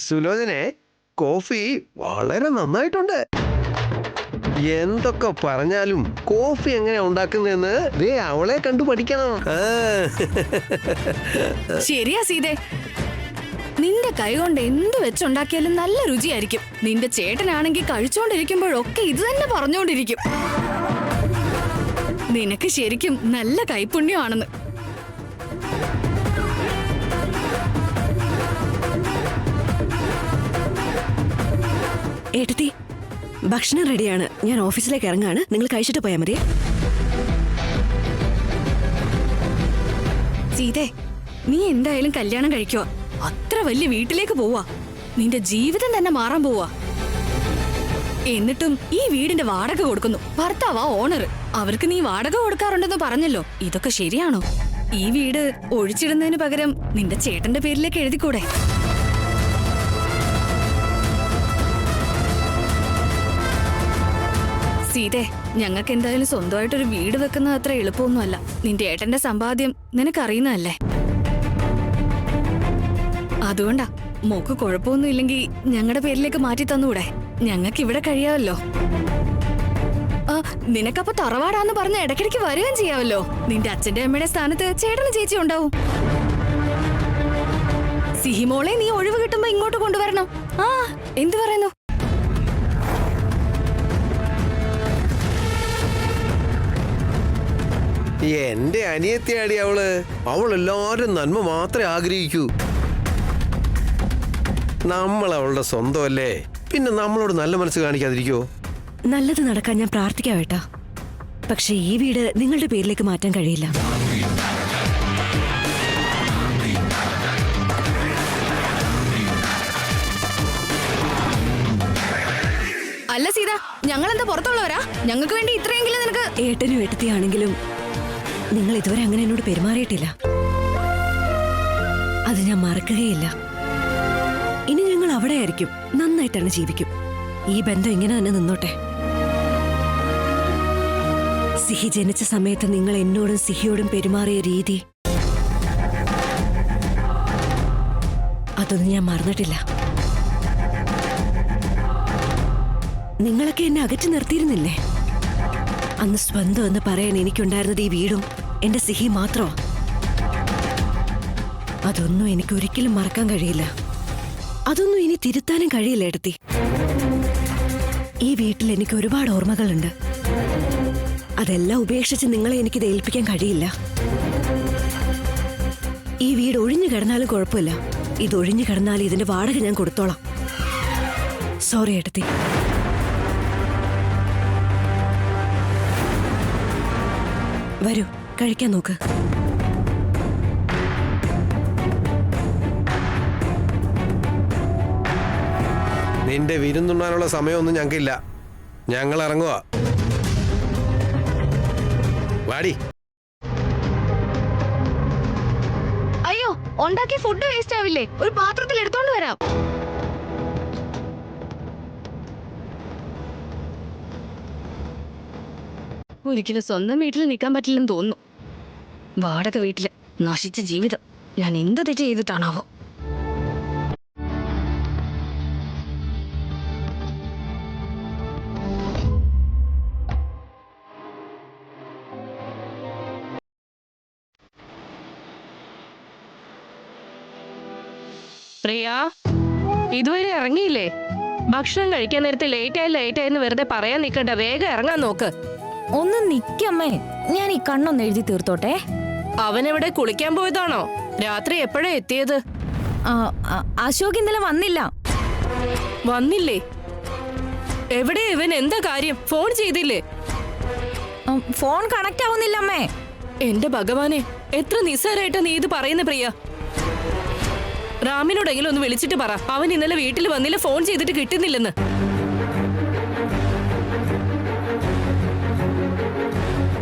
സുലോചനെ, coffee വളരെ നന്നായിട്ടുണ്ട്. എന്തൊക്കെ പറഞ്ഞാലും കോഫി എങ്ങനെയാ ഉണ്ടാക്കുന്നതെന്ന് ദേ അവളെ കണ്ടു പഠിക്കണം. ശരിയാ സീതേ, നിന്റെ കൈ കൊണ്ട് എന്ത് വെച്ചുണ്ടാക്കിയാലും നല്ല രുചിയായിരിക്കും. നിന്റെ ചേട്ടനാണെങ്കിൽ കഴിച്ചോണ്ടിരിക്കുമ്പോഴൊക്കെ ഇത് തന്നെ പറഞ്ഞോണ്ടിരിക്കും. നിനക്ക് ശരിക്കും നല്ല കൈപുണ്യമാണെന്ന്. ഏട്ടത്തി, ഭക്ഷണം റെഡിയാണ്. ഞാൻ ഓഫീസിലേക്ക് ഇറങ്ങാണ്. നിങ്ങൾ കഴിച്ചിട്ട് പോയാൽ മതി. സീതേ, നീ എന്തായാലും കല്യാണം കഴിക്കുക. അത്ര വലിയ വീട്ടിലേക്ക് പോവാ. നിന്റെ ജീവിതം തന്നെ മാറാൻ പോവാ. എന്നിട്ടും ഈ വീടിന്റെ വാടക കൊടുക്കുന്നു. ഭർത്താവാ ഓണർ. അവർക്ക് നീ വാടക കൊടുക്കാറുണ്ടെന്ന് പറഞ്ഞല്ലോ. ഇതൊക്കെ ശരിയാണോ? ഈ വീട് ഒഴിച്ചിടുന്നതിന് പകരം നിന്റെ ചേട്ടന്റെ പേരിലേക്ക് എഴുതിക്കൂടെ? സീതേ, ഞങ്ങൾക്ക് എന്തായാലും സ്വന്തമായിട്ടൊരു വീട് വെക്കുന്നത് അത്ര എളുപ്പമൊന്നുമല്ല. നിന്റെ ഏട്ടന്റെ സമ്പാദ്യം നിനക്കറിയുന്നതല്ലേ. അതുകൊണ്ടാ മോക്ക് കുഴപ്പമൊന്നും ഇല്ലെങ്കിൽ ഞങ്ങളുടെ പേരിലേക്ക് മാറ്റി തന്നൂടെ? ഞങ്ങൾക്ക് ഇവിടെ കഴിയാമല്ലോ. നിനക്കപ്പൊ തറവാടാന്ന് പറഞ്ഞ ഇടയ്ക്കിടയ്ക്ക് വരികയും ചെയ്യാമല്ലോ. നിന്റെ അച്ഛന്റെ അമ്മയുടെ സ്ഥാനത്ത് ചേട്ടന് ചേച്ചി ഉണ്ടാവും. സിഹിമോളെ നീ ഒഴിവ് കിട്ടുമ്പോ ഇങ്ങോട്ട് കൊണ്ടുവരണം. എന്തു പറയുന്നു? എന്റെ അനിയത്തിയാടി അവള്. അവളെല്ലാരും നന്മ മാത്രമേ ആഗ്രഹിക്കൂ. നമ്മൾ അവളുടെ സ്വന്തമല്ലേ, പിന്നെ നമ്മളോട് നല്ല മനസ്സ് കാണിക്കാതിരിക്കോ? നല്ലത് നടക്കാൻ ഞാൻ പ്രാർത്ഥിക്കാം ഏട്ടാ. പക്ഷെ ഈ വീട് നിങ്ങളുടെ പേരിലേക്ക് മാറ്റാൻ കഴിയില്ല. അല്ല സീത, ഞങ്ങളെന്താ പുറത്തുള്ളവരാ? ഞങ്ങൾക്ക് വേണ്ടി ഇത്രയെങ്കിലും നിനക്ക്. ഏട്ടനും ഏട്ടത്തിയാണെങ്കിലും നിങ്ങൾ ഇതുവരെ അങ്ങനെ എന്നോട് പെരുമാറിയിട്ടില്ല. അത് ഞാൻ മറക്കുകയില്ല. ഇനി ഞങ്ങൾ അവിടെ ആയിരിക്കും. നന്നായിട്ടാണ് ജീവിക്കും. ഈ ബന്ധം ഇങ്ങനെ തന്നെ നിന്നോട്ടെ. സിഹി ജനിച്ച സമയത്ത് നിങ്ങൾ എന്നോടും സിഹിയോടും പെരുമാറിയ രീതി, അതൊന്നും ഞാൻ മറന്നിട്ടില്ല. നിങ്ങളൊക്കെ എന്നെ അകറ്റി നിർത്തിയിരുന്നില്ലേ? അന്ന് സ്വന്തം എന്ന് പറയാൻ എനിക്കുണ്ടായിരുന്നത് ഈ വീടും എന്റെ സിഹി മാത്രമാ. അതൊന്നും എനിക്ക് ഒരിക്കലും മറക്കാൻ കഴിയില്ല. അതൊന്നും ഇനി തിരുത്താനും കഴിയില്ല ഏട്ടത്തി. ഈ വീട്ടിൽ എനിക്ക് ഒരുപാട് ഓർമ്മകളുണ്ട്. അതെല്ലാം ഉപേക്ഷിച്ച് നിങ്ങളെ എനിക്കിത് ഏൽപ്പിക്കാൻ കഴിയില്ല. ഈ വീട് ഒഴിഞ്ഞു കിടന്നാലും കുഴപ്പമില്ല. ഇത് ഒഴിഞ്ഞു കിടന്നാലും ഇതിന്റെ വാടക ഞാൻ കൊടുത്തോളാം. സോറി ഏട്ടത്തി. വരൂ, കഴിക്കാൻ നോക്ക്. നിന്റെ വിരുന്നുണ്ണാനുള്ള സമയമൊന്നും ഞങ്ങൾക്കില്ല. ഞങ്ങൾ ഇറങ്ങുക. വാടി. അയ്യോ, ഉണ്ടാക്കിയ ഫുഡ് വേസ്റ്റ് ആവില്ലേ? ഒരു പാത്രത്തിൽ എടുത്തോണ്ട് വരാം. ഒരിക്കലും സ്വന്തം വീട്ടിൽ നിൽക്കാൻ പറ്റില്ലെന്ന് തോന്നുന്നു. വാടക വീട്ടില് നശിച്ച ജീവിതം. ഞാൻ എന്ത് തെറ്റ് ചെയ്തിട്ടാണാവോ? പ്രിയ, ഇതുവരെ ഇറങ്ങിയില്ലേ? ഭക്ഷണം കഴിക്കാൻ നേരത്തെ ലേറ്റായെന്ന് വെറുതെ പറയാൻ നിൽക്കണ്ട. വേഗം ഇറങ്ങാൻ നോക്ക്. ഒന്ന് നിക്കമ്മേ, ഞാൻ ഈ കണ്ണൊന്ന് എഴുതി തീർത്തോട്ടെ. അവനെവിടെ കുളിക്കാൻ പോയതാണോ? രാത്രി എപ്പോഴാ എത്തിയത്? അശോക് ഇന്നലെ വന്നില്ല. വന്നില്ലേ? എവിടെ ഇവൻ? എന്താ കാര്യം? ഫോൺ ചെയ്തില്ലേ? ഫോൺ കണക്ട് ആവുന്നില്ല അമ്മേ. എന്റെ ഭഗവാനെ, എത്ര നിസ്സാരായിട്ടാ നീ ഇത് പറയുന്ന പ്രിയ. റാമിനോടെങ്കിലും ഒന്ന് വിളിച്ചിട്ട് പറ, അവൻ ഇന്നലെ വീട്ടിൽ വന്നില്ല, ഫോൺ ചെയ്തിട്ട് കിട്ടുന്നില്ലെന്ന്.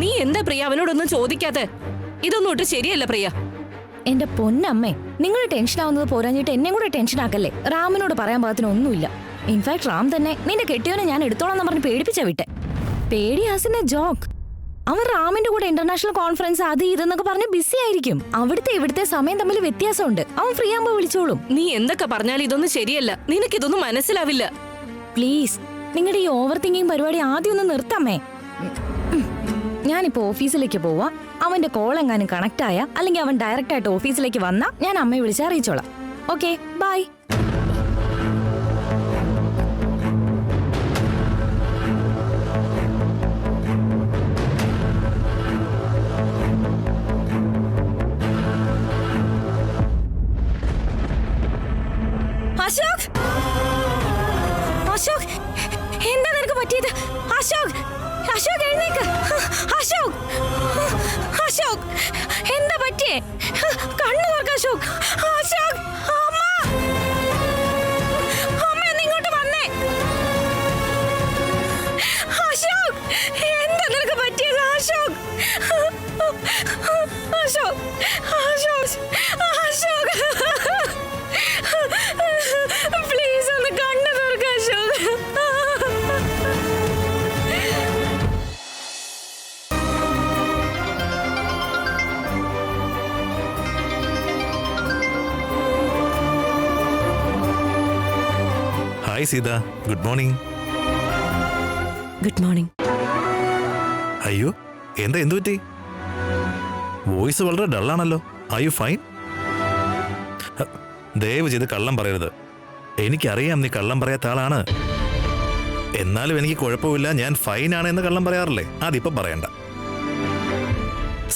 നീ എന്താ പ്രിയ അവനോടൊന്നും ചോദിക്കാത്തെ? ഇതൊന്നും ഒട്ടും ശരിയല്ല പ്രിയ. എന്റെ പൊന്നമ്മേ, നിങ്ങൾ ടെൻഷൻ ആവുന്നത് പോരാഞ്ഞിട്ട് എന്നെ കൂടെ ടെൻഷൻ ആക്കല്ലേ. റാമിനോട് പറയാൻ പാകത്തിന് ഒന്നുമില്ല. ഇൻഫാക്ട് റാം തന്നെ നിന്റെ കെട്ടിയോനെ ഞാൻ എടുത്തോളാന്ന് പറഞ്ഞ് പേടിപ്പിച്ച വിട്ടെ. പേടി ആസിന്റെ ജോക്ക്. അവൻ റാമിന്റെ കൂടെ ഇന്റർനാഷണൽ കോൺഫറൻസ് അത് ഇതെന്നൊക്കെ പറഞ്ഞ് ബിസി ആയിരിക്കും. അവിടുത്തെ ഇവിടുത്തെ സമയം തമ്മിൽ വ്യത്യാസമുണ്ട്. അവൻ ഫ്രീ ആകുമ്പോ വിളിച്ചോളും. നീ എന്തൊക്കെ പറഞ്ഞാലും ഇതൊന്നും ശരിയല്ല. നിനക്കിതൊന്നും മനസ്സിലാവില്ല. പ്ലീസ്, നിങ്ങളുടെ ഈ ഓവർ തിങ്കിങ് പരിപാടി ആദ്യം ഒന്ന് നിർത്താമേ. ഞാനിപ്പോ ഓഫീസിലേക്ക് പോവാ. അവന്റെ കോൾ എങ്ങാനും കണക്ട് ആയ അല്ലെങ്കിൽ അവൻ ഡയറക്റ്റ് ആയിട്ട് ഓഫീസിലേക്ക് വന്നാ ഞാൻ അമ്മയെ വിളിച്ച് അറിയിച്ചോളാം. Okay, bye. അശോക്, അശോക്, എന്താ നിനക്ക് പറ്റിയത്? അശോക്, അശോക് എഴുന്നേക്ക്. അശോക്, അശോക്, എന്താ പറ്റിയേ? കണ്ണു തുറക്ക അശോക്. അശോക്, അമ്മ, അമ്മ ഒന്ന് ഇങ്ങോട്ട് വന്നേ. അശോക്, എന്താ നിനക്ക് പറ്റിയത്? അശോക്, അശോക്, അശോക്, അശോക്, പ്ലീസ് ഒന്ന് കണ്ണു തുറക്ക Ashok. Hi Seetha, good morning. Good morning. അയ്യോ, എന്തു പറ്റി? വോയിസ് വളരെ ഡള്ളാണല്ലോ. Are you fine? ദയവ് ചെയ്ത് കള്ളം പറയരുത്. എനിക്കറിയാം നീ കള്ളം പറയാത്ത ആളാണ്. എന്നാലും എനിക്ക് കുഴപ്പമില്ല, ഞാൻ ഫൈൻ ആണ് എന്ന് കള്ളം പറയാറില്ലേ? അതിപ്പം പറയണ്ട.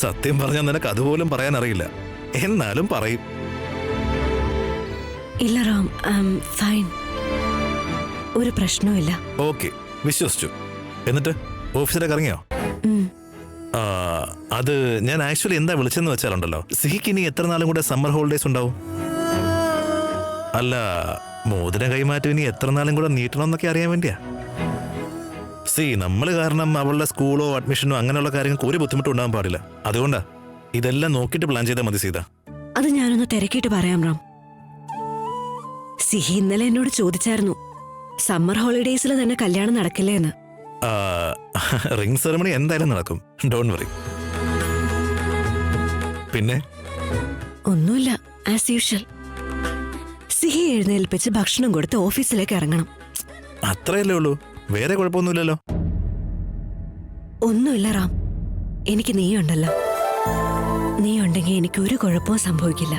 സത്യം പറഞ്ഞാൽ നിനക്ക് അതുപോലും പറയാൻ അറിയില്ല. എന്നാലും പറയും. ഇല്ല റാം, ഐ ആം ഫൈൻ. ഒരു പ്രശ്നവുമില്ല. ഓക്കെ, വിശ്വസിച്ചു. എന്നിട്ട് ഓഫീസിലേക്ക് ഇറങ്ങിയോ? ഉം. അത് ഞാൻ ആക്ച്വലി എന്താ വിളിച്ചെന്ന് വെച്ചാലുണ്ടല്ലോ, സിഹിക്ക് ഇനി എത്ര നാളും കൂടെ സമ്മർ ഹോളിഡേസ് ഉണ്ടാവും? അല്ല, മോതിര കൈമാറ്റം ഇനി എത്ര നാളും കൂടെ നീട്ടണമെന്നൊക്കെ അറിയാൻ വേണ്ടിയാ. നമ്മൾ കാരണം അവളുടെ സ്കൂളോ അഡ്മിഷനോ അങ്ങനെയുള്ള കാര്യങ്ങൾക്ക് ഒരു ബുദ്ധിമുട്ടും ഉണ്ടാകാൻ പാടില്ല. അതുകൊണ്ടാ ഇതെല്ലാം നോക്കിയിട്ട് പ്ലാൻ ചെയ്താൽ മതി സീത. അത് ഞാനൊന്ന് തിരക്കിയിട്ട് പറയാം റാം. സിഹി ഇന്നലെ എന്നോട് ചോദിച്ചായിരുന്നു, സമ്മർ ഹോളിഡേയ്സിൽ തന്നെ കല്യാണം നടക്കില്ലേ എന്ന്. റിംഗ് സെറമണി എന്തായാലും നടക്കും, ഡോണ്ട് വറി. പിന്നെ ഒന്നുമില്ല, ആസ് യൂഷ്വൽ. സിഹി എഴുന്നേൽപ്പിച്ച് ഭക്ഷണം കൊടുത്ത് ഓഫീസിലേക്ക് ഇറങ്ങണം. അത്രയല്ലേ ഉള്ളൂ, വേറെ കുഴപ്പമൊന്നുമില്ലല്ലോ. ഒന്നുമില്ല റാം, എനിക്ക് നീയുണ്ടല്ലോ. നീ ഉണ്ടെങ്കിൽ എനിക്ക് ഒരു കുഴപ്പവും സംഭവിക്കില്ല.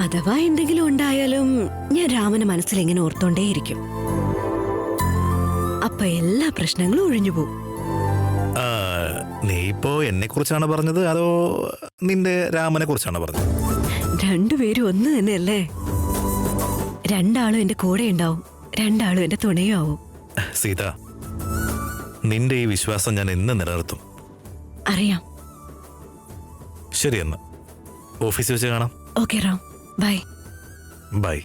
അഥവാ എന്തെങ്കിലും ഉണ്ടായാലും ഞാൻ രാമന് മനസ്സിൽ ഇങ്ങനെ ഓർത്തോണ്ടേയിരിക്കും. അപ്പൊ എല്ലാ പ്രശ്നങ്ങളും ഒഴിഞ്ഞു പോകും. നീ ഇപ്പോ എന്നെ കുറിച്ചാണ് പറഞ്ഞത് അതോ നിന്റെ രാമനെ കുറിച്ചാണ് പറഞ്ഞത്? രണ്ടുപേരും ഒന്ന് തന്നെയല്ലേ. രണ്ടാളും എന്റെ കൂടെ ഉണ്ടാവും, രണ്ടാളും എന്റെ തുണയും ആവും. സീത, നിന്റെ ഈ വിശ്വാസം ഞാൻ എന്ന് നിലനിർത്തും. അറിയാം. ശരി, എന്ന് ഓഫീസിൽ വെച്ച് കാണാം. Okay Ram, bye. ബൈ.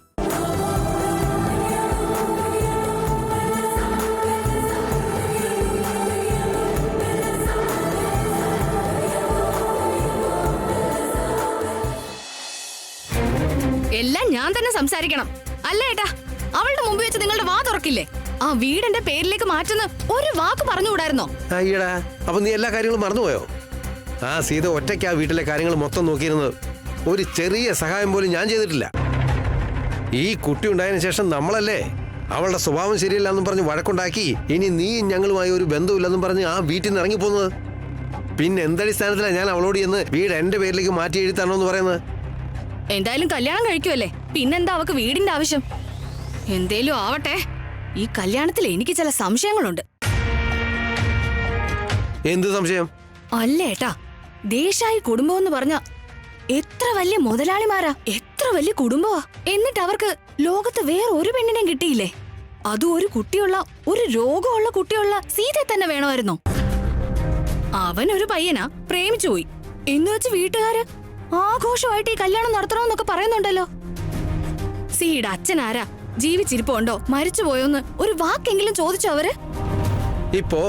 എല്ലാം ഞാൻ തന്നെ സംസാരിക്കണം അല്ലേ ഏട്ടാ? അവളുടെ മുമ്പ് വെച്ച് നിങ്ങളുടെ വാ തുറക്കില്ലേ? ആ വീടിന്റെ പേരിലേക്ക് മാറ്റുന്ന ഒരു വാക്ക് പറഞ്ഞുകൂടായിരുന്നോ? അയ്യടാ, അപ്പൊ നീ എല്ലാ കാര്യങ്ങളും മറന്നുപോയോ? ആ സീത ഒറ്റയ്ക്ക് ആ വീട്ടിലെ കാര്യങ്ങൾ മൊത്തം നോക്കിയിരുന്നത്. ഒരു ചെറിയ സഹായം പോലും ഞാൻ ചെയ്തിട്ടില്ല. ഈ കുട്ടി ഉണ്ടായതിനു ശേഷം നമ്മളല്ലേ അവളുടെ സ്വഭാവം ശരിയല്ലെന്നും പറഞ്ഞ് വഴക്കുണ്ടാക്കി ഇനി നീ ഞങ്ങളുമായി ഒരു ബന്ധമില്ലെന്നും പറഞ്ഞ് ആ വീട്ടിൽ നിന്ന് ഇറങ്ങിപ്പോകുന്നത്. പിന്നെ എന്തടിസ്ഥാനത്തിലാണ് ഞാൻ അവളോട് ചെന്ന് വീട് എന്റെ പേരിലേക്ക് മാറ്റി എഴുതാണോ എന്ന് പറയുന്നത്? എന്തായാലും കല്യാണം കഴിക്കുമല്ലേ, പിന്നെന്താ അവക്ക് വീടിന്റെ ആവശ്യം? എന്തേലും ആവട്ടെ, ഈ കല്യാണത്തിൽ എനിക്ക് ചില സംശയങ്ങളുണ്ട്. എന്ത് സംശയം? അല്ല ഏട്ടാ, ദേശായി കുടുംബം എന്ന് പറഞ്ഞ എത്ര വലിയ മുതലാളിമാരാ, എത്ര വലിയ കുടുംബമാ. എന്നിട്ട് അവർക്ക് ലോകത്ത് വേറെ ഒരു പെണ്ണിനെയും കിട്ടിയില്ലേ? അതും ഒരു കുട്ടിയുള്ള, ഒരു രോഗമുള്ള കുട്ടിയുള്ള സീതയെ തന്നെ വേണമായിരുന്നോ? അവനൊരു പയ്യനാ, പ്രേമിച്ചു പോയി എന്ന് വെച്ച് വീട്ടുകാര് ആഘോഷമായിട്ട് ഈ കല്യാണം നടത്തണമെന്നൊക്കെ പറയുന്നുണ്ടല്ലോ. സീയുടെ അച്ഛനാരാ, ജീവിച്ചിരിപ്പുണ്ടോ മരിച്ചുപോയോന്ന് ഒരു വാക്കെങ്കിലും ചോദിച്ചോ അവര്? ഇപ്പോ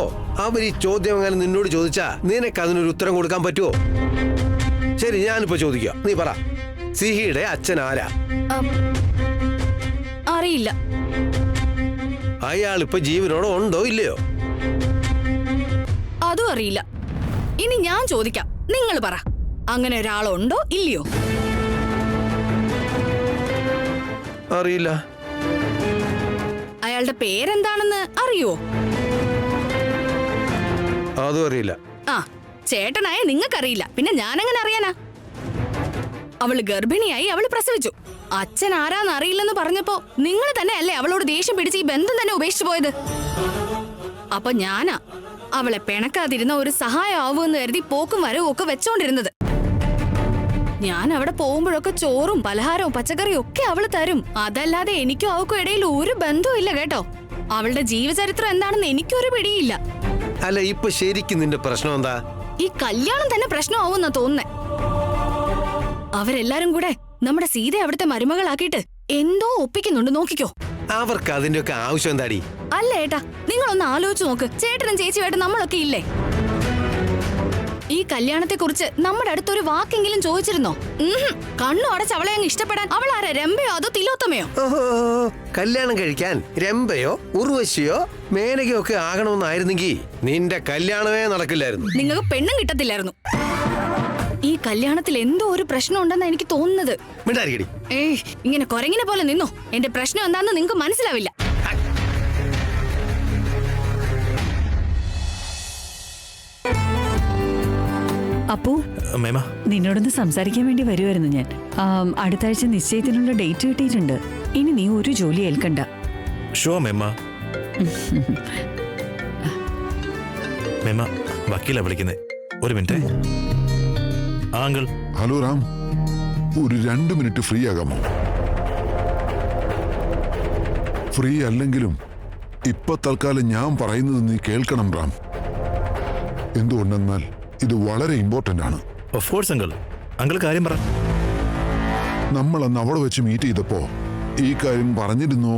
അവർ ഈ ചോദ്യം അങ്ങനെ നിന്നോട് ചോദിച്ചാ നിനക്ക് അതിനൊരു ഉത്തരം കൊടുക്കാൻ പറ്റുമോ? ശരി, ഞാനിപ്പോ ചോദിക്കാം, നീ പറ, സിഹിയുടെ അച്ഛൻ ആരാ? അറിയില്ല. അയാൾ ഇപ്പൊ ജീവനോടെ ഉണ്ടോ ഇല്ലയോ? അതും അറിയില്ല. ഇനി ഞാൻ ചോദിക്കാം, നിങ്ങൾ പറ, അങ്ങനെ ഒരാളുണ്ടോ ഇല്ലയോ? അറിയില്ല. അയാളുടെ പേരെന്താണെന്ന് അറിയോ? അതും അറിയില്ല. ആ, ചേട്ടനായ നിങ്ങൾക്കറിയില്ല, പിന്നെ ഞാനെങ്ങനെ അറിയാനാ? അവള് ഗർഭിണിയായി, അവള് പ്രസവിച്ചു. അച്ഛൻ ആരാന്ന് അറിയില്ലെന്ന് പറഞ്ഞപ്പോ നിങ്ങൾ തന്നെ അല്ലേ അവളോട് ദേഷ്യം പിടിച്ച് ഈ ബന്ധം തന്നെ ഉപേക്ഷിച്ചു പോയത്? അപ്പൊ ഞാനാ അവളെ പിണക്കാതിരുന്ന ഒരു സഹായം ആവുമെന്ന് കരുതി പോക്കും വരവും ഒക്കെ വെച്ചോണ്ടിരുന്നത്. ഞാൻ അവിടെ പോകുമ്പോഴൊക്കെ ചോറും പലഹാരവും പച്ചക്കറിയും ഒക്കെ അവള് തരും. അതല്ലാതെ എനിക്കും അവൾക്കും ഇടയിൽ ഒരു ബന്ധവും ഇല്ല കേട്ടോ. അവളുടെ ജീവചരിത്രം എന്താണെന്ന് എനിക്കൊരു പിടിയില്ല. അല്ല, ഇപ്പൊ ശരിക്കും നിന്റെ പ്രശ്നം എന്താ? ഈ കല്യാണം തന്നെ പ്രശ്നമാവുന്ന തോന്നുന്നേ. അവരെല്ലാരും കൂടെ നമ്മുടെ സീത അവിടുത്തെ മരുമകളാക്കിയിട്ട് എന്തോ ഒപ്പിക്കുന്നുണ്ട്, നോക്കിക്കോ. അവർക്ക് അതിന്റെ ഒക്കെ ആവശ്യം എന്താടി? അല്ല ഏട്ടാ, നിങ്ങളൊന്ന് ആലോചിച്ച് നോക്ക്. ചേട്ടനും ചേച്ചിയുമായിട്ട് നമ്മളൊക്കെ ഇല്ലേ? ഈ കല്യാണത്തെ കുറിച്ച് നമ്മുടെ അടുത്തൊരു വാക്കെങ്കിലും ചോദിച്ചിരുന്നോ? കണ്ണു അടച്ച് അവളെ അങ്ങ് ഇഷ്ടപ്പെടാൻ അവൾ ആരാ, രംഭയോ അതോ തിലോത്തമയോ? ഓഹോ, കല്യാണം കഴിക്കാൻ രംഭയോ ഉർവശിയോ മേനകയോ ഒക്കെ ആകണമെന്നായിരുന്നെങ്കിൽ നിന്റെ കല്യാണമേ നടക്കില്ലായിരുന്നു. നിങ്ങൾക്ക് പെണ്ണും കിട്ടത്തില്ലായിരുന്നു. ഈ കല്യാണത്തിൽ എന്തോ ഒരു പ്രശ്നം ഉണ്ടെന്നാ എനിക്ക് തോന്നുന്നത്. മിണ്ടായിരിക്കടി. ഇങ്ങനെ കൊരങ്ങിനെ പോലെ നിന്നോ. എന്റെ പ്രശ്നം എന്താണെന്ന് നിങ്ങൾക്ക് മനസ്സിലാവില്ല. അപ്പു, മേമ, നിന്നോടൊന്ന് സംസാരിക്കാൻ വേണ്ടി വരുമായിരുന്നു ഞാൻ. അടുത്ത ആഴ്ച നിശ്ചയത്തിനുള്ള ഡേറ്റ് കിട്ടിയിട്ടുണ്ട്. ഇനി നീ ഒരു ജോലി ഏൽക്കണ്ട. ഷോ മേമ. മേമ, വക്കീലാ വിളിക്കുന്നേ. ഒരു മിനിറ്റ്. ആങ്കിൾ. ഹലോ റാം, ഒരു 2 മിനിറ്റ് ഫ്രീ ആകാമോ? ഫ്രീ അല്ലെങ്കിലും ഇപ്പൊ തൽക്കാലം ഞാൻ പറയുന്നത് നീ കേൾക്കണം റാം. എന്തുകൊണ്ടെന്നാൽ ഇത് വളരെ ഇമ്പോർട്ടന്റ് ആണ്. Of course uncle. അങ്കിൾ കാര്യം പറ. നമ്മൾ അന്ന് അവിടെ വെച്ച് മീറ്റ് ചെയ്തപ്പോ ഈ കാര്യം പറഞ്ഞിരുന്നോ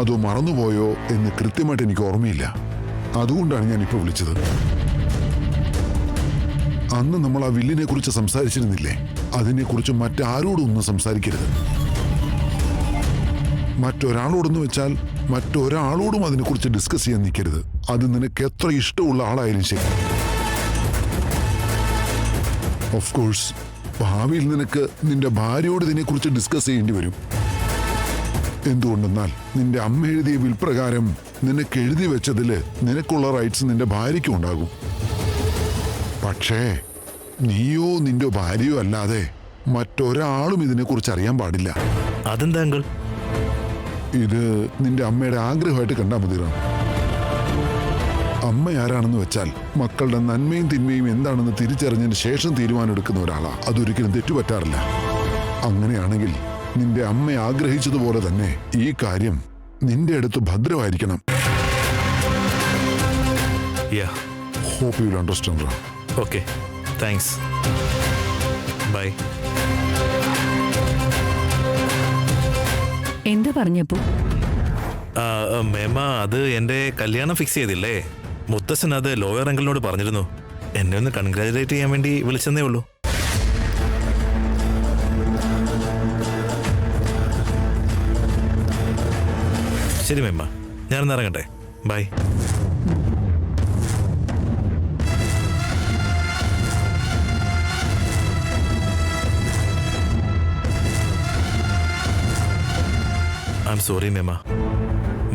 അതോ മറന്നുപോയോ എന്ന് കൃത്യമായിട്ട് എനിക്ക് ഓർമ്മയില്ല. അതുകൊണ്ടാണ് ഞാൻ ഇപ്പൊ വിളിച്ചത്. അന്ന് നമ്മൾ ആ വില്ലിനെ കുറിച്ച് സംസാരിച്ചിരുന്നില്ലേ? അതിനെക്കുറിച്ച് മറ്റാരോടും ഒന്നും സംസാരിക്കരുത്. മറ്റൊരാളോടെന്ന് വെച്ചാൽ മറ്റൊരാളോടും അതിനെക്കുറിച്ച് ഡിസ്കസ് ചെയ്യാൻ നിൽക്കരുത്. അത് നിനക്ക് എത്ര ഇഷ്ടമുള്ള ആളായാലും ശരി. ഓഫ് കോഴ്സ് ഭാവിയിൽ നിനക്ക് നിന്റെ ഭാര്യയോട് ഇതിനെക്കുറിച്ച് ഡിസ്കസ് ചെയ്യേണ്ടി വരും. എന്തുകൊണ്ടെന്നാൽ നിന്റെ അമ്മ എഴുതിയ വിൽ പ്രകാരം നിനക്ക് എഴുതി വെച്ചതില് നിനക്കുള്ള റൈറ്റ്സ് നിന്റെ ഭാര്യയ്ക്കും ഉണ്ടാകും. പക്ഷേ നീയോ നിന്റെ ഭാര്യയോ അല്ലാതെ മറ്റൊരാളും ഇതിനെക്കുറിച്ച് അറിയാൻ പാടില്ല. അതെന്താ അങ്കിൾ? ഇത് നിന്റെ അമ്മയുടെ ആഗ്രഹമായിട്ട് കണ്ടാൽ മതി റാം. അമ്മ ആരാണെന്ന് വെച്ചാൽ മക്കളുടെ നന്മയും തിന്മയും എന്താണെന്ന് തിരിച്ചറിഞ്ഞതിന് ശേഷം തീരുമാനമെടുക്കുന്ന ഒരാളാ. അതൊരിക്കലും തെറ്റുപറ്റാറില്ല. അങ്ങനെയാണെങ്കിൽ നിന്റെ അമ്മ ആഗ്രഹിച്ചതുപോലെ തന്നെ ഈ കാര്യം നിന്റെ അടുത്ത് ഭദ്രമായിരിക്കണം. Hope you will understand Ram. Okay, thanks. Bye. എന്താ പറഞ്ഞപ്പോ? മേമ, അത് എന്റെ കല്യാണം ഫിക്സ് ചെയ്തില്ലേ? മുത്തശ്ശൻ അത് ലോയർ അങ്കിളിനോട് പറഞ്ഞിരുന്നു. എന്നെ ഒന്ന് കൺഗ്രാജുലേറ്റ് ചെയ്യാൻ വേണ്ടി വിളിച്ചെന്നേ ഉള്ളൂ. ശരി മേമ, ഞാനൊന്ന് ഇറങ്ങട്ടെ. ബൈ. ഐ എം സോറി മേമ.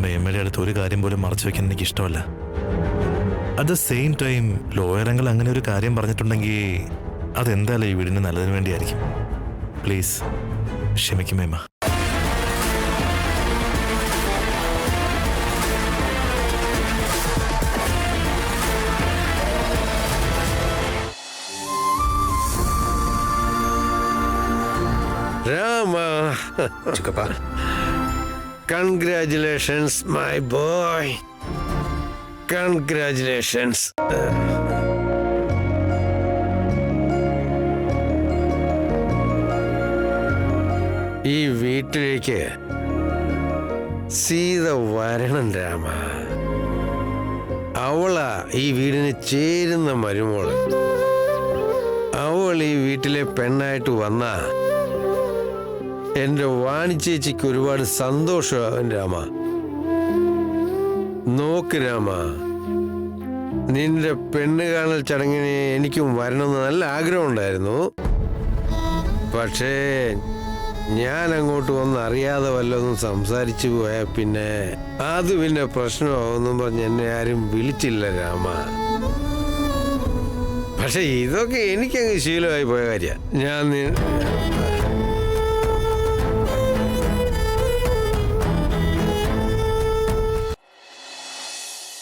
മേമയുടെ അടുത്ത് ഒരു കാര്യം പോലും മറച്ചു വെക്കാൻ എനിക്ക് ഇഷ്ടമല്ല. അറ്റ് ദ സെയിം ടൈം ലോയറങ്ങൾ അങ്ങനെ ഒരു കാര്യം പറഞ്ഞിട്ടുണ്ടെങ്കിൽ അതെന്തായാലും ഈ വീടിന് നല്ലതിന് വേണ്ടിയായിരിക്കും. പ്ലീസ് ക്ഷമിക്കും മേമ. Rama. Chikappa. Congratulations, my boy. Congratulations. ഈ വീട്ടിലേക്ക് സീത വരണം രാമ. അവളാ ഈ വീടിന് ചേരുന്ന മരുമോള്. അവൾ ഈ വീട്ടിലെ പെണ്ണായിട്ട് വന്ന എന്റെ വാണിച്ചേച്ചിക്ക് ഒരുപാട് സന്തോഷമാവും രാമ. നോക്ക് രാമ, നിന്റെ പെണ്ണ് കാണൽ ചടങ്ങിന് എനിക്കും വരണമെന്ന് നല്ല ആഗ്രഹമുണ്ടായിരുന്നു. പക്ഷേ ഞാൻ അങ്ങോട്ട് വന്ന് അറിയാതെ വല്ലതും സംസാരിച്ചു പോയാൽ പിന്നെ പ്രശ്നമാവെന്നും പറഞ്ഞ് എന്നെ ആരും വിളിച്ചില്ല രാമ. പക്ഷെ ഇതൊക്കെ എനിക്കങ്ങ് ശീലമായി പോയ കാര്യ. ഞാൻ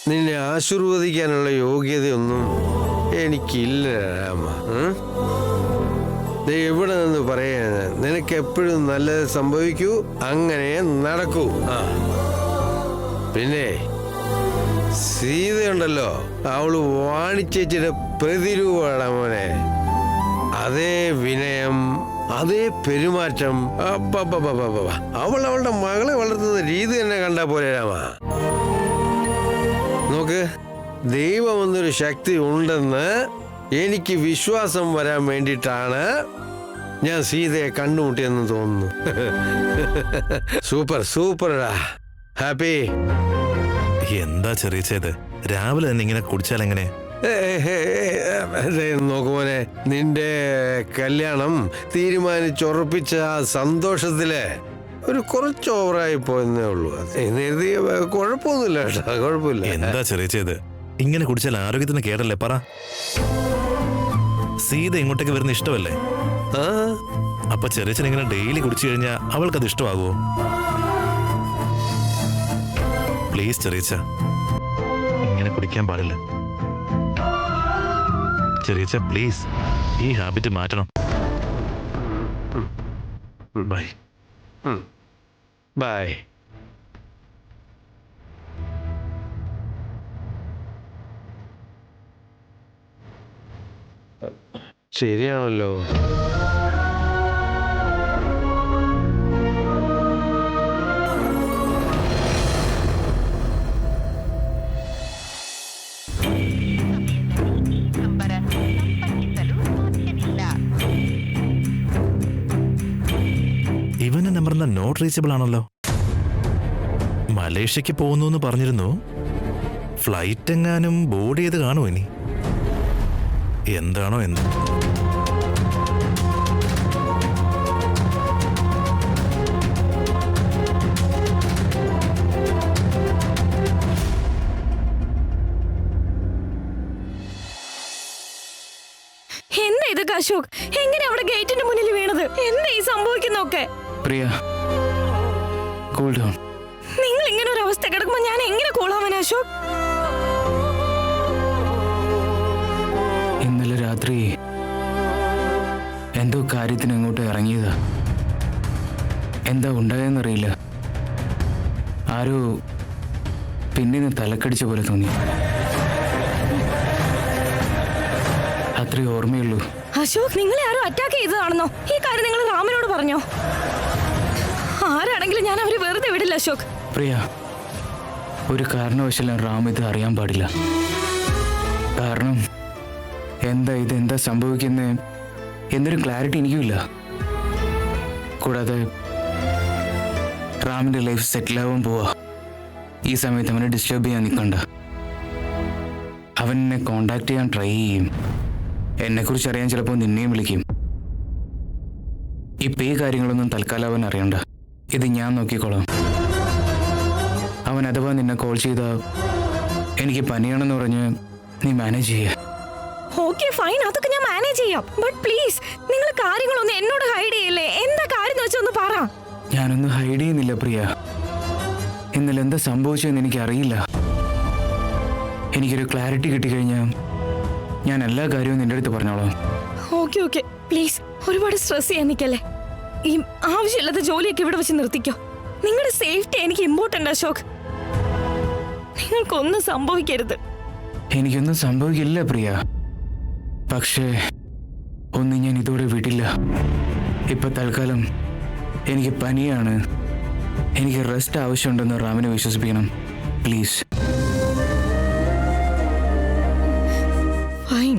നിന്നെ ആശീർവദിക്കാനുള്ള യോഗ്യതയൊന്നും എനിക്കില്ല രാമ. എവിടെ നിന്ന് പറയാന്? നിനക്ക് എപ്പോഴും നല്ലത് സംഭവിക്കൂ, അങ്ങനെ നടക്കൂ. പിന്നെ സീതയുണ്ടല്ലോ, അവള് വാണിച്ചേച്ചിയുടെ പ്രതിരൂപമാണ് മോനെ. അതേ വിനയം, അതേ പെരുമാറ്റം. അവൾ അവളുടെ മകളെ വളർത്തുന്ന രീതി തന്നെ കണ്ടാ പോലെ രാമ. നോക്ക്, ദൈവം എന്നൊരു ശക്തി ഉണ്ടെന്ന് എനിക്ക് വിശ്വാസം വരാൻ വേണ്ടിയിട്ടാണ് ഞാൻ സീതയെ കണ്ടുമുട്ടിയെന്ന് തോന്നുന്നു. സൂപ്പർടാ. ഹാപ്പി. എന്താ ചെറിയത്, രാവിലെ തന്നെ ഇങ്ങനെ കുടിച്ചാൽ എങ്ങനെ? നോക്കുമോനെ, നിന്റെ കല്യാണം തീരുമാനിച്ചുറപ്പിച്ച ആ സന്തോഷത്തില് കുറച്ച് ഓവറായി പോയെന്നേ ഉള്ളൂ. കുഴപ്പമൊന്നുമില്ല കേട്ടോ, കുഴപ്പമില്ല. എന്താ ചെറിയത്, ഇങ്ങനെ കുടിച്ചാൽ ആരോഗ്യത്തിന് കേടല്ലേ? പറ. സീത ഇങ്ങോട്ടേക്ക് വരുന്ന ഇഷ്ടമല്ലേ? അപ്പൊ ചെറിയച്ഛൻ ഇങ്ങനെ ഡെയിലി കുടിച്ചു കഴിഞ്ഞാൽ അവൾക്കത് ഇഷ്ടമാകുമോ? പ്ലീസ് ചെറിയച്ഛ, ഇങ്ങനെ കുടിക്കാൻ പാടില്ല. ചെറിയച്ഛ പ്ലീസ്, ഈ ഹാബിറ്റ് മാറ്റണം. ബൈ. ബൈ. ശരിയാണല്ലോ. ഇവന്റെ നമ്പർ നോട്ട് റീച്ചബിൾ ആണല്ലോ. മലേഷ്യക്ക് പോകുന്നു എന്ന് പറഞ്ഞിരുന്നു. ഫ്ലൈറ്റ് എങ്ങാനും ബോർഡ് ചെയ്ത് കാണുമോ ഇനി? എന്താണോ എന്ത്? എന്താ ഇതൊക്കെ അശോക്? എങ്ങനെ അവിടെ ഗേറ്റിന്റെ മുന്നിൽ വീണത്? എന്താ ഈ സംഭവിക്കുന്നൊക്കെ? പ്രിയ, കൂൾ ഡൗൺ. നിങ്ങൾ ഇങ്ങനെ ഒരു അവസ്ഥ കിടക്കുമ്പോ ഞാൻ എങ്ങനെ കൂളാവാൻ അശോക്? ഇന്നലെ രാത്രി എന്തോ കാര്യത്തിന് അങ്ങോട്ട് ഇറങ്ങിയതാ. എന്താ ഉണ്ടായെന്നറിയില്ല. ആരോ പിന്നിന് തലക്കടിച്ച പോലെ തോന്നി. അത്രേ ഓർമ്മയുള്ളൂ. അശോക്, നിങ്ങളെ ആരോ അറ്റാക്ക് ചെയ്തതാണെന്നോ? ഈ കാര്യം നിങ്ങൾ റാമിനോട് പറഞ്ഞോ? ആരാണെങ്കിലും ഞാൻ അവരെ വെറുതെ വിടില്ല അശോക്. പ്രിയ, ഒരു കാരണവശാലും റാം ഇത് അറിയാൻ പാടില്ല. കാരണം എന്താ സംഭവിക്കുന്നത് എന്നൊരു ക്ലാരിറ്റി എനിക്കുമില്ല. കൂടാതെ റാമിന്റെ ലൈഫ് സെറ്റിൽ ആവാൻ പോവാ. ഈ സമയത്ത് അവനെ ഡിസ്റ്റർബ് ചെയ്യാൻ നിൽക്കണ്ട. അവൻ എന്നെ കോണ്ടാക്ട് ചെയ്യാൻ ട്രൈ ചെയ്യും. എന്നെക്കുറിച്ച് അറിയാൻ ചിലപ്പോൾ നിന്നെയും വിളിക്കും. ഇപ്പം ഈ കാര്യങ്ങളൊന്നും തൽക്കാലം അവൻ അറിയണ്ട. ഇത് ഞാൻ നോക്കിക്കോളാം. അവൻ അഥവാ നിന്നെ കോൾ ചെയ്ത എനിക്ക് പനിയാണെന്ന് പറഞ്ഞ് നീ മാനേജ് ചെയ്യ. ഓക്കെ ഫൈൻ, അതൊക്കെ ഞാൻ മാനേജ് ചെയ്യാം. ബട്ട് പ്ലീസ്, നിങ്ങൾ കാര്യങ്ങളൊന്നും എന്നോട് ഹൈഡ് ചെയ്യല്ലേ. എന്താ കാര്യം വെച്ചൊന്ന് പറ. ഞാനൊന്നും ഹൈഡ് ചെയ്യുന്നില്ല പ്രിയ. ഇന്നലെ എന്താ സംഭവിച്ചതെന്ന് എനിക്കറിയില്ല. എനിക്കൊരു ക്ലാരിറ്റി കിട്ടിക്കഴിഞ്ഞാൽ ഞാൻ എല്ലാ കാര്യവും നിന്റെ അടുത്ത് പറഞ്ഞോളാം. ഓക്കെ പ്ലീസ്, ഒരുപാട് സ്ട്രെസ് ചെയ്യാൻ നിൽക്കല്ലേ. ഈ ആവശ്യമില്ലാത്ത ജോലിയൊക്കെ ഇവിടെ വെച്ച് നിർത്തിക്കോ. നിങ്ങളുടെ സേഫ്റ്റി എനിക്ക് ഇമ്പോർട്ടന്റ് അശോക്. നിങ്ങൾക്കൊന്നും സംഭവിക്കരുത്. എനിക്കൊന്നും സംഭവിക്കില്ല പ്രിയ. പക്ഷേ ഒന്നും ഞാൻ ഇതോടെ വിടില്ല. ഇപ്പൊ തൽക്കാലം എനിക്ക് പനിയാണ്, എനിക്ക് റെസ്റ്റ് ആവശ്യമുണ്ടെന്ന് റാമിനെ വിശ്വസിപ്പിക്കണം please. Fine.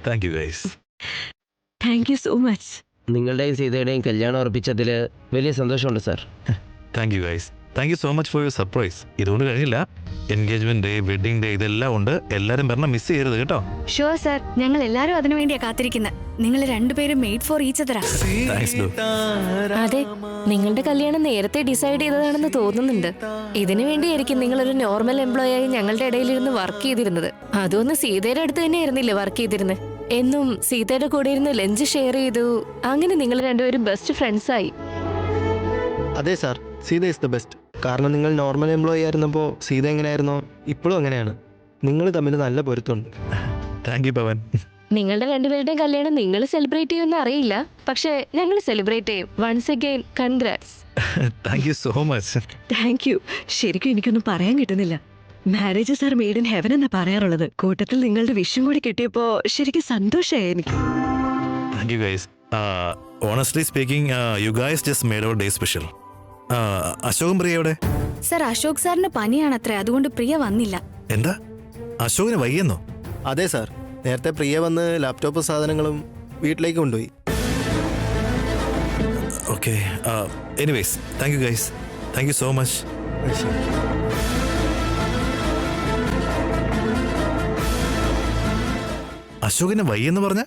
Thank you guys. Thank you so much. നിങ്ങളുടെയും സീതയുടെയും കല്യാണം ഉറപ്പിച്ചതിൽ വലിയ സന്തോഷമുണ്ട് sir. Thank you guys. Thank you so much for your surprise. ഇതുകൊണ്ട് കഴിഞ്ഞില്ല, എൻഗേജ്മെന്റ് ഡേ, വെഡിങ് ഡേ, ഇതെല്ലാം ഉണ്ട്. എല്ലാവരും പറഞ്ഞാൽ മിസ് ചെയ്യരുത് കേട്ടോ. ഷുവർ സാർ, ഞങ്ങൾ എല്ലാരും അതിനു വേണ്ടിയാ കാത്തിരിക്കുന്നത്. നിങ്ങൾ രണ്ടുപേരും made for each other. Thanks ഡു. അതെ, നിങ്ങളുടെ കല്യാണം നേരത്തെ ഡിസൈഡ് ചെയ്തതാണെന്ന് തോന്നുന്നുണ്ട്. ഇതിനു വേണ്ടിയായിരിക്കും നിങ്ങളൊരു നോർമൽ എംപ്ലോയി ആയി ഞങ്ങളുടെ ഇടയിലിരുന്ന് വർക്ക് ചെയ്തിരുന്നത്. അതൊന്ന് സീതയുടെ അടുത്ത് തന്നെ ആയിരുന്നില്ലേ വർക്ക് ചെയ്തിരുന്നത്? എന്നും സീതയുടെ കൂടെ ഇരുന്ന് ലഞ്ച് ഷെയർ ചെയ്തു. അങ്ങനെ നിങ്ങൾ രണ്ടുപേരും ബെസ്റ്റ് ഫ്രണ്ട്സ് ആയി. അതെ sir, Sita is the best. കാരണം നിങ്ങൾ നോർമൽ എംപ്ലോയി ആയിരുന്നപ്പോൾ സീത എങ്ങനെയായിരുന്നോ ഇപ്പോഴും അങ്ങനെയാണ്. നിങ്ങൾ തമ്മിൽ നല്ല പൊരുത്തമുണ്ട്. താങ്ക് യു പവൻ. നിങ്ങളുടെ രണ്ടുപേരുടെയും കല്യാണം നിങ്ങൾ സെലിബ്രേറ്റ് ചെയ്യുമെന്ന് അറിയില്ല, പക്ഷേ ഞങ്ങൾ സെലിബ്രേറ്റ് ചെയ്യും. Once again congrats. Thank you so much. Thank you. ശരിക്കും എനിക്കൊന്നും പറയാൻ കിട്ടുന്നില്ല. Marriages are made in heaven എന്നാ പറയാറുള്ളത്. കൂട്ടത്തിൽ നിങ്ങളുടെ വിഷും കൂടി കിട്ടിയപ്പോൾ ശരിക്കും സന്തോഷമായി എനിക്ക്. Thank you guys. Honestly speaking, you guys just made our day special. അശോകും പ്രിയ എവിടെ? സർ, അശോക് സാറിന് പനിയാണത്രേ, അതുകൊണ്ട് പ്രിയ വന്നില്ല. എന്താ, അശോകിന് വയ്യെന്നോ? അതെ സാർ, നേരത്തെ പ്രിയ വന്ന് ലാപ്ടോപ്പ് സാധനങ്ങളും വീട്ടിലേക്ക് കൊണ്ടുപോയി. Okay, anyways thank you guys. Thank you so much. അശോകിന് വയ്യെന്ന് പറഞ്ഞ